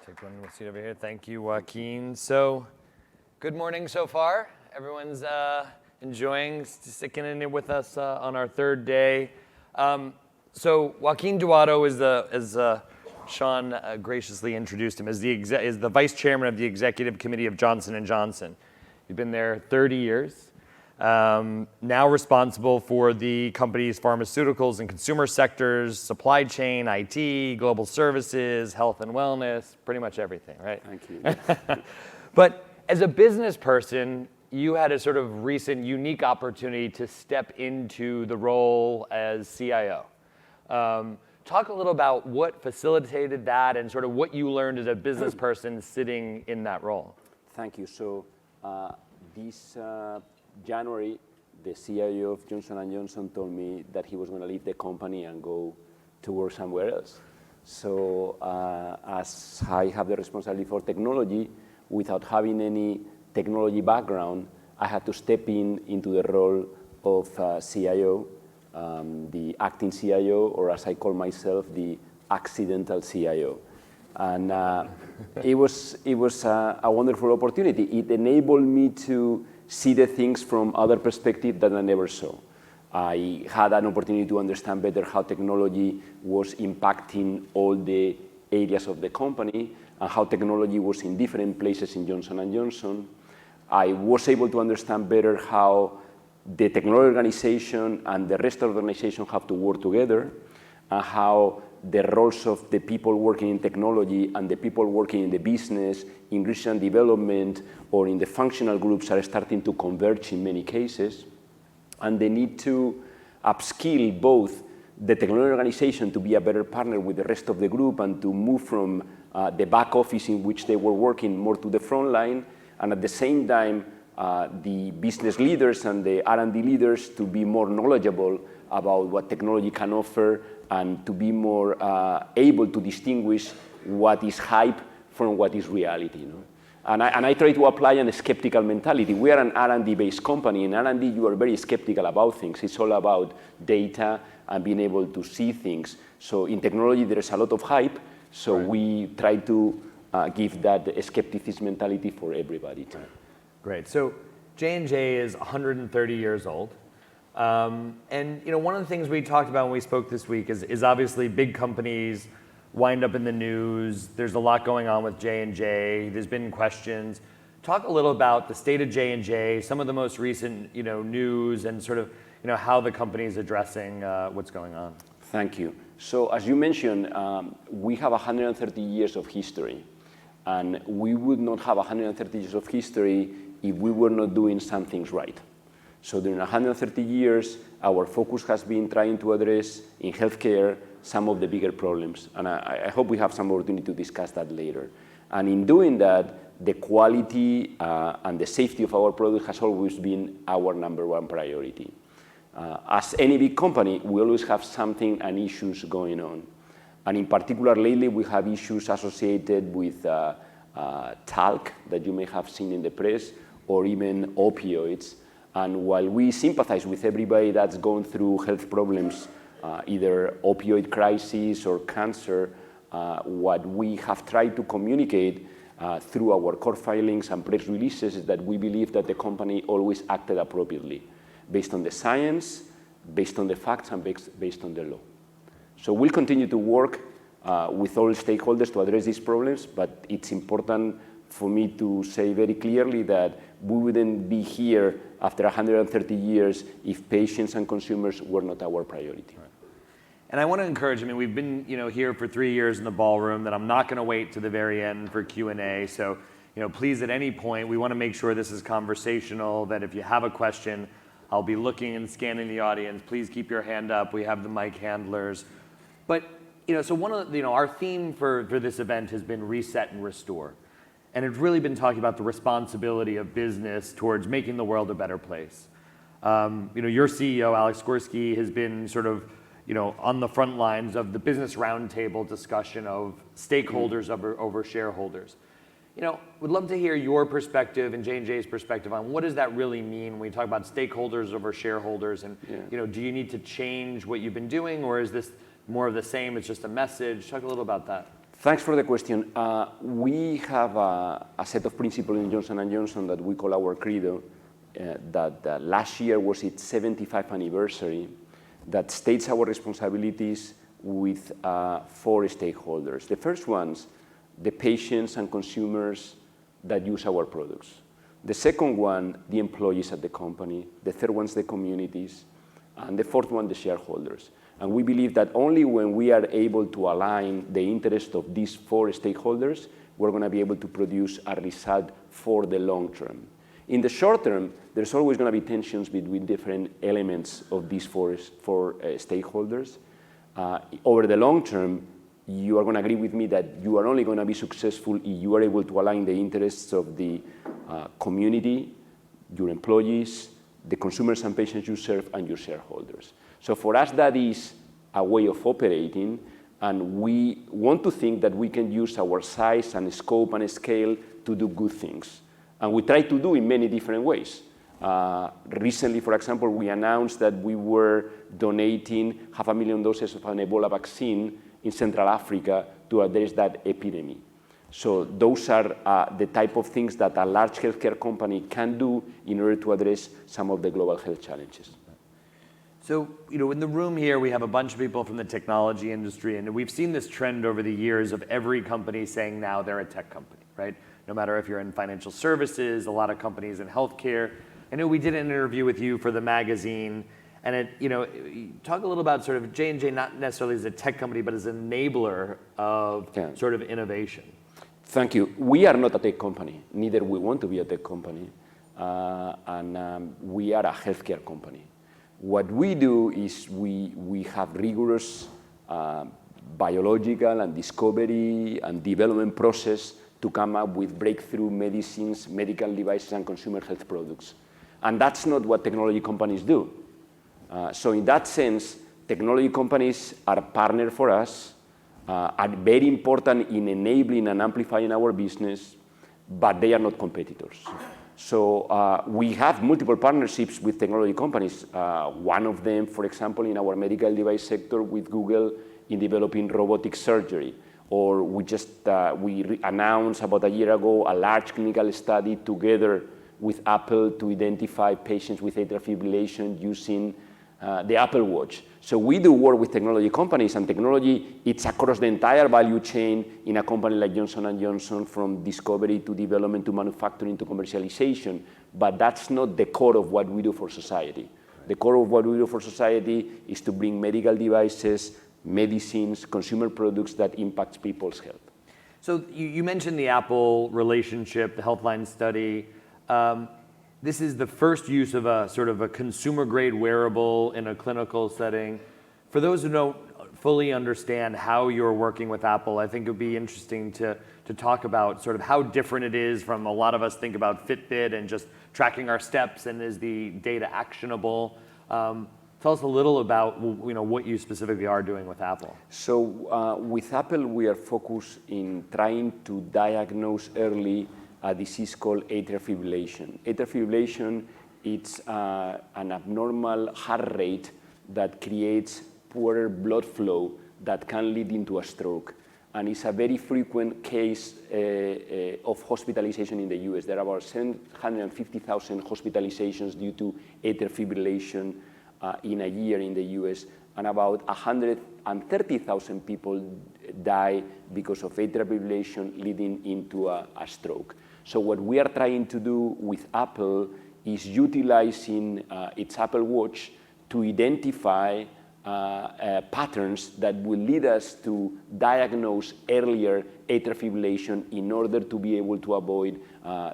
Take one seat over here. Thank you, Joaquin. So, good morning so far. Everyone's enjoying sticking in it with us on our third day. So, Joaquin Duato is Sean graciously introduced him, is the vice chairman of the executive committee of Johnson & Johnson. He's been there 30 years. Now responsible for the company's pharmaceuticals and consumer sectors, supply chain, IT, global services, health and wellness, pretty much everything, right? Thank you. But as a business person, you had a sort of recent unique opportunity to step into the role as CIO. Talk a little about what facilitated that and sort of what you learned as a business person sitting in that role. Thank you. So this January, the CIO of Johnson & Johnson told me that he was going to leave the company and go to work somewhere else. So as I have the responsibility for technology, without having any technology background, I had to step into the role of CIO, the acting CIO, or as I call myself, the accidental CIO. And it was a wonderful opportunity. It enabled me to see the things from other perspectives that I never saw. I had an opportunity to understand better how technology was impacting all the areas of the company and how technology was in different places in Johnson & Johnson. I was able to understand better how the technology organization and the rest of the organization have to work together, and how the roles of the people working in technology and the people working in the business, in research and development, or in the functional groups are starting to converge in many cases. And they need to upskill both the technology organization to be a better partner with the rest of the group and to move from the back office in which they were working more to the front line, and at the same time, the business leaders and the R&D leaders to be more knowledgeable about what technology can offer and to be more able to distinguish what is hype from what is reality. You know? And I try to apply a skeptical mentality. We are an R&D-based company. In R&D, you are very skeptical about things. It's all about data and being able to see things. So in technology, there is a lot of hype. So we try to give that skepticism mentality for everybody. Great. So J&J is 130 years old. And you know, one of the things we talked about when we spoke this week is obviously big companies wind up in the news. There's a lot going on with J&J. There's been questions. Talk a little about the state of J&J, some of the most recent news, and sort of how the company is addressing what's going on. Thank you. So as you mentioned, we have 130 years of history, and we would not have 130 years of history if we were not doing some things right. So during 130 years, our focus has been trying to address in healthcare some of the bigger problems. And I hope we have some opportunity to discuss that later. And in doing that, the quality and the safety of our product has always been our #1 priority. As any big company, we always have something and issues going on. And in particular, lately, we have issues associated with talc that you may have seen in the press, or even opioids. And while we sympathize with everybody that's going through health problems, either opioid crisis or cancer, what we have tried to communicate through our court filings and press releases is that we believe that the company always acted appropriately, based on the science, based on the facts, and based on the law. So we'll continue to work with all stakeholders to address these problems, but it's important for me to say very clearly that we wouldn't be here after 130 years if patients and consumers were not our priority. Right. And I want to encourage, we've been here for 3 years in the ballroom, that I'm not going to wait to the very end for Q&A. So please, at any point, we want to make sure this is conversational, that if you have a question, I'll be looking and scanning the audience. Please keep your hand up. We have the mic handlers. But so one of our theme for this event has been reset and restore. And it's really been talking about the responsibility of business towards making the world a better place. Your CEO, Alex Gorsky, has been sort of on the front lines of the business roundtable discussion of stakeholders over shareholders. Would love to hear your perspective and J&J's perspective on what does that really mean when we talk about stakeholders over shareholders, and do you need to change what you've been doing, or is this more of the same, it's just a message? Talk a little about that. Thanks for the question. We have a set of principles in Johnson & Johnson that we call our credo, that last year was its 75th anniversary, that states our responsibilities with 4 stakeholders. The first one's the patients and consumers that use our products. The second one, the employees at the company. The third one's the communities. And the fourth one, the shareholders. And we believe that only when we are able to align the interest of these 4 stakeholders, we're going to be able to produce a result for the long term. In the short term, there's always going to be tensions between different elements of these four stakeholders. Over the long term, you are going to agree with me that you are only going to be successful if you are able to align the interests of the community, your employees, the consumers and patients you serve, and your shareholders. So for us, that is a way of operating, and we want to think that we can use our size and scope and scale to do good things. And we try to do in many different ways. Recently, for example, we announced that we were donating 500,000 doses of an Ebola vaccine in Central Africa to address that epidemic. So those are the type of things that a large healthcare company can do in order to address some of the global health challenges. So, in the room here, we have a bunch of people from the technology industry, and we've seen this trend over the years of every company saying now they're a tech company, right? No matter if you're in financial services, a lot of companies in healthcare. I know we did an interview with you for the magazine, and talk a little about sort of J&J not necessarily as a tech company, but as an enabler of sort of innovation. Thank you. We are not a tech company, neither we want to be a tech company, and we are a healthcare company. What we do is we have rigorous biological and discovery and development process to come up with breakthrough medicines, medical devices, and consumer health products. And that's not what technology companies do. So in that sense, technology companies are a partner for us, are very important in enabling and amplifying our business, but they are not competitors. So we have multiple partnerships with technology companies. One of them, for example, in our medical device sector with Google in developing robotic surgery. Or we announced about a year ago a large clinical study together with Apple to identify patients with atrial fibrillation using the Apple Watch. So we do work with technology companies, and technology, it's across the entire value chain in a company like Johnson & Johnson, from discovery to development to manufacturing to commercialization. But that's not the core of what we do for society. The core of what we do for society is to bring medical devices, medicines, consumer products that impact people's health. So you mentioned the Apple relationship, the Healthline study. This is the first use of a sort of a consumer-grade wearable in a clinical setting. For those who don't fully understand how you're working with Apple, I think it would be interesting to talk about sort of how different it is from a lot of us think about Fitbit and just tracking our steps and is the data actionable. Tell us a little about what you specifically are doing with Apple. So with Apple, we are focused in trying to diagnose early a disease called atrial fibrillation. Atrial fibrillation, it's an abnormal heart rate that creates poorer blood flow that can lead into a stroke. And it's a very frequent case of hospitalization in the US. There are about 750,000 hospitalizations due to atrial fibrillation in a year in the US, and about 130,000 people die because of atrial fibrillation leading into a stroke. So what we are trying to do with Apple is utilizing its Apple Watch to identify patterns that will lead us to diagnose earlier atrial fibrillation in order to be able to avoid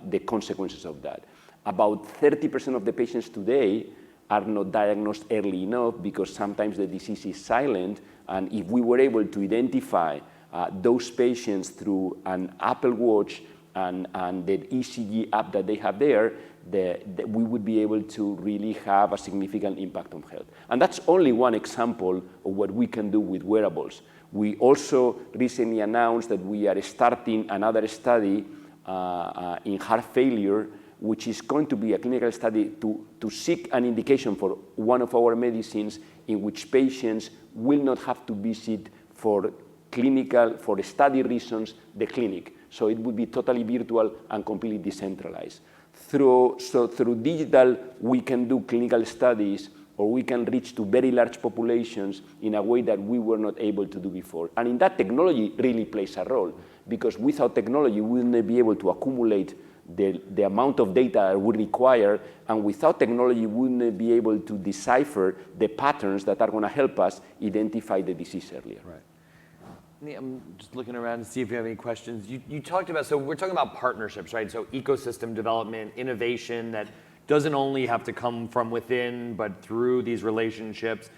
the consequences of that. About 30% of the patients today are not diagnosed early enough because sometimes the disease is silent, and if we were able to identify those patients through an Apple Watch and the ECG app that they have there, we would be able to really have a significant impact on health. And that's only one example of what we can do with wearables. We also recently announced that we are starting another study in heart failure, which is going to be a clinical study to seek an indication for one of our medicines in which patients will not have to visit for clinical, for study reasons, the clinic. So it would be totally virtual and completely decentralized. Through digital, we can do clinical studies, or we can reach to very large populations in a way that we were not able to do before. And in that, technology really plays a role, because without technology, we wouldn't be able to accumulate the amount of data that we require, and without technology, we wouldn't be able to decipher the patterns that are going to help us identify the disease earlier. Right. I'm just looking around to see if you have any questions. You talked about, so we're talking about partnerships, right? So ecosystem development, innovation that doesn't only have to come from within, but through these relationships.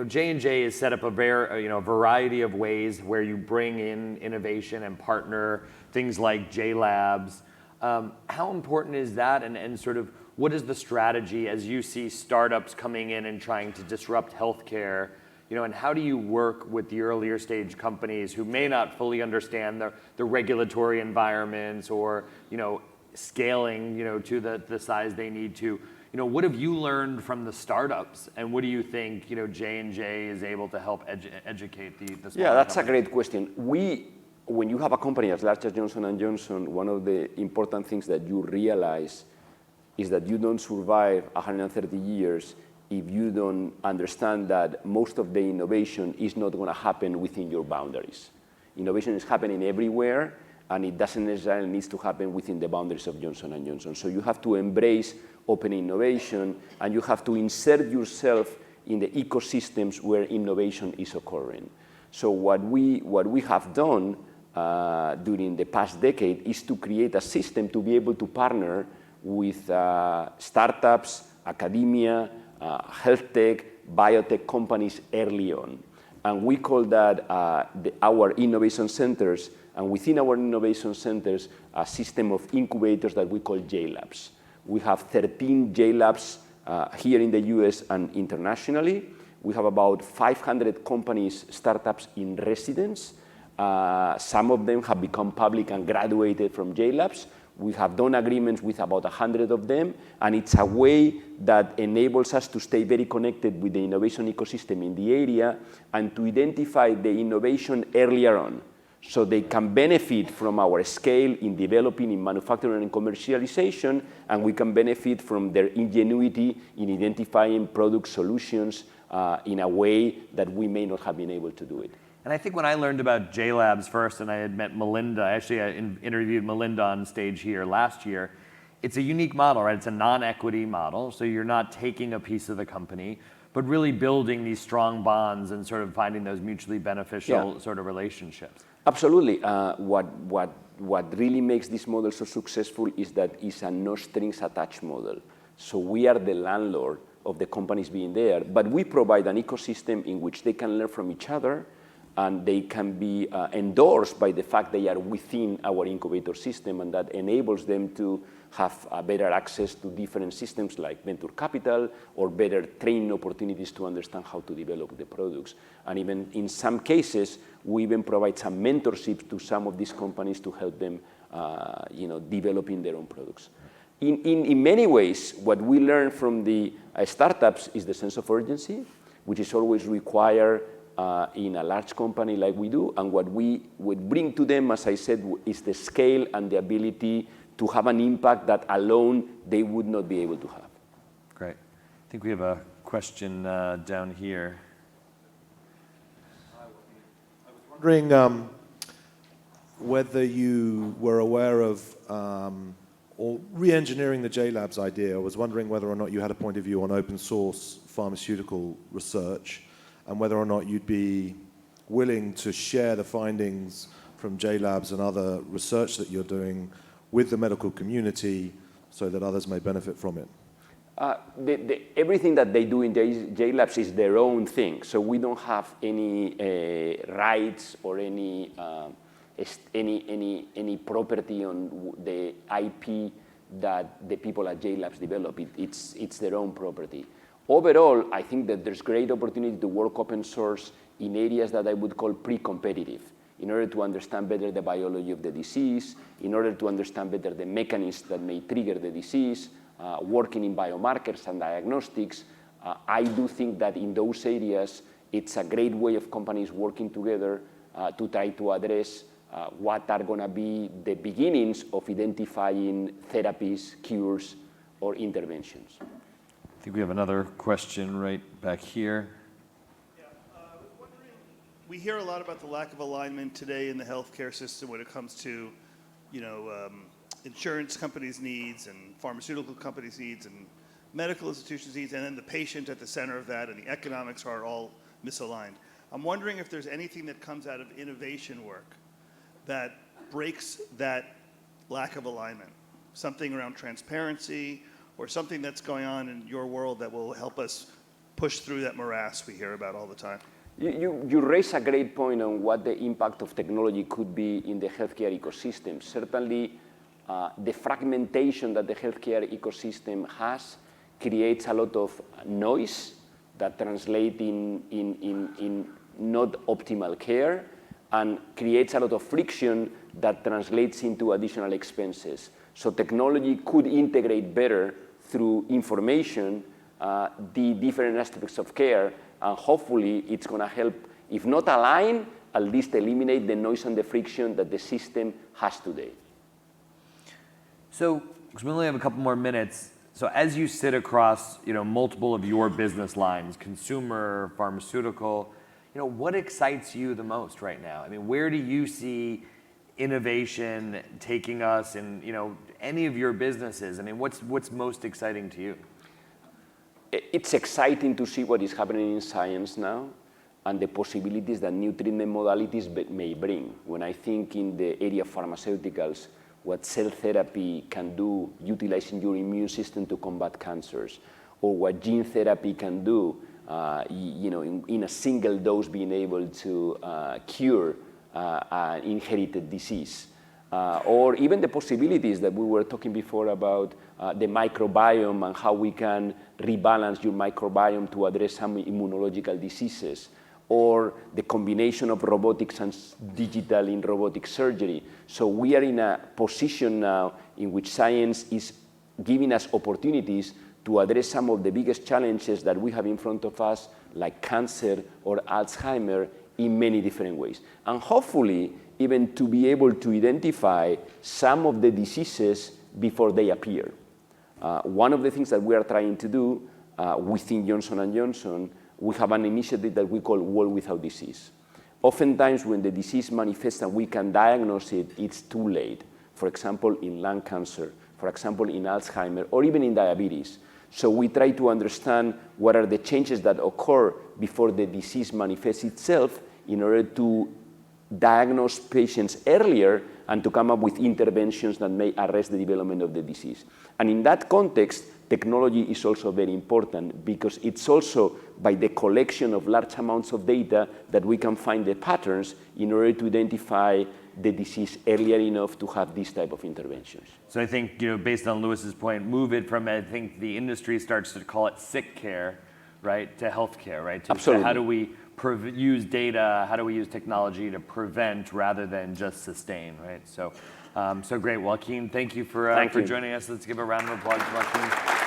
J&J has set up a variety of ways where you bring in innovation and partner, things like J Labs. How important is that, and sort of what is the strategy as you see startups coming in and trying to disrupt healthcare? And how do you work with the earlier stage companies who may not fully understand the regulatory environments or scaling to the size they need to? What have you learned from the startups, and what do you think J&J is able to help educate the smaller Yeah, that's companies? a great question. When you have a company as large as Johnson & Johnson, one of the important things that you realize is that you don't survive 130 years if you don't understand that most of the innovation is not going to happen within your boundaries. Innovation is happening everywhere, and it doesn't necessarily need to happen within the boundaries of Johnson & Johnson. So you have to embrace open innovation, and you have to insert yourself in the ecosystems where innovation is occurring. So what we have done during the past decade is to create a system to be able to partner with startups, academia, health tech, biotech companies early on. And we call that our innovation centers, and within our innovation centers, a system of incubators that we call J Labs. We have 13 J Labs here in the US and internationally. We have about 500 companies, startups in residence. Some of them have become public and graduated from J Labs. We have done agreements with about 100 of them, and it's a way that enables us to stay very connected with the innovation ecosystem in the area and to identify the innovation earlier on, so they can benefit from our scale in developing, in manufacturing and commercialization, and we can benefit from their ingenuity in identifying product solutions in a way that we may not have been able to do it. And I think when I learned about J Labs first, and I had met Melinda, actually I interviewed Melinda on stage here last year, it's a unique model, right? It's a non-equity model, so you're not taking a piece of the company, but really building these strong bonds and sort of finding those mutually beneficial sort of relationships. Absolutely. What really makes this model so successful is that it's a no strings attached model. So we are the landlord of the companies being there, but we provide an ecosystem in which they can learn from each other, and they can be endorsed by the fact they are within our incubator system, and that enables them to have better access to different systems like venture capital or better training opportunities to understand how to develop the products. And even in some cases, we even provide some mentorship to some of these companies to help them developing their own products. In many ways, what we learn from the startups is the sense of urgency, which is always required in a large company like we do, and what we would bring to them, as I said, is the scale and the ability to have an impact that alone they would not be able to have. Great. I think we have a question down here. I was wondering whether you were aware of or re-engineering the J Labs idea. I was wondering whether or not you had a point of view on open source pharmaceutical research, and whether or not you'd be willing to share the findings from J Labs and other research that you're doing with the medical community so that others may benefit from it. Everything that they do in J Labs is their own thing, so we don't have any rights or any property on the IP that the people at J Labs develop. It's their own property. Overall, I think that there's great opportunity to work open source in areas that I would call pre-competitive, in order to understand better the biology of the disease, in order to understand better the mechanisms that may trigger the disease, working in biomarkers and diagnostics. I do think that in those areas, it's a great way of companies working together to try to address what are going to be the beginnings of identifying therapies, cures, or interventions. I think we have another question right back here. Yeah, I was wondering, we hear a lot about the lack of alignment today in the healthcare system when it comes to, insurance companies' needs and pharmaceutical companies' needs and medical institutions' needs, and then the patient at the center of that, and the economics are all misaligned. I'm wondering if there's anything that comes out of innovation work that breaks that lack of alignment, something around transparency or something that's going on in your world that will help us push through that morass we hear about all the time. You raise a great point on what the impact of technology could be in the healthcare ecosystem. Certainly, the fragmentation that the healthcare ecosystem has creates a lot of noise that translates in not optimal care and creates a lot of friction that translates into additional expenses. So technology could integrate better through information the different aspects of care, and hopefully it's going to help, if not align, at least eliminate the noise and the friction that the system has today. So, because we only have a couple more minutes, so as you sit across, multiple of your business lines, consumer, pharmaceutical, what excites you the most right now? I mean, where do you see innovation taking us in, any of your businesses? I mean, what's most exciting to you? It's exciting to see what is happening in science now and the possibilities that new treatment modalities may bring. When I think in the area of pharmaceuticals, what cell therapy can do utilizing your immune system to combat cancers, or what gene therapy can do, in a single dose being able to cure an inherited disease. Or even the possibilities that we were talking before about the microbiome and how we can rebalance your microbiome to address some immunological diseases, or the combination of robotics and digital in robotic surgery. So we are in a position now in which science is giving us opportunities to address some of the biggest challenges that we have in front of us, like cancer or Alzheimer, in many different ways. And hopefully, even to be able to identify some of the diseases before they appear. One of the things that we are trying to do within Johnson & Johnson, we have an initiative that we call World Without Disease. Oftentimes when the disease manifests and we can diagnose it, it's too late. For example, in lung cancer, for example, in Alzheimer, or even in diabetes. So we try to understand what are the changes that occur before the disease manifests itself in order to diagnose patients earlier and to come up with interventions that may arrest the development of the disease. And in that context, technology is also very important because it's also by the collection of large amounts of data that we can find the patterns in order to identify the disease earlier enough to have this type of interventions. So I think, based on Lewis's point, move it from, I think the industry starts to call it sick care, right, to healthcare, right? Absolutely. So how do we use data, how do we use technology to prevent rather than just sustain, right? So, so great, Joaquin, thank you for joining us. Let's give a round of applause to Joaquin.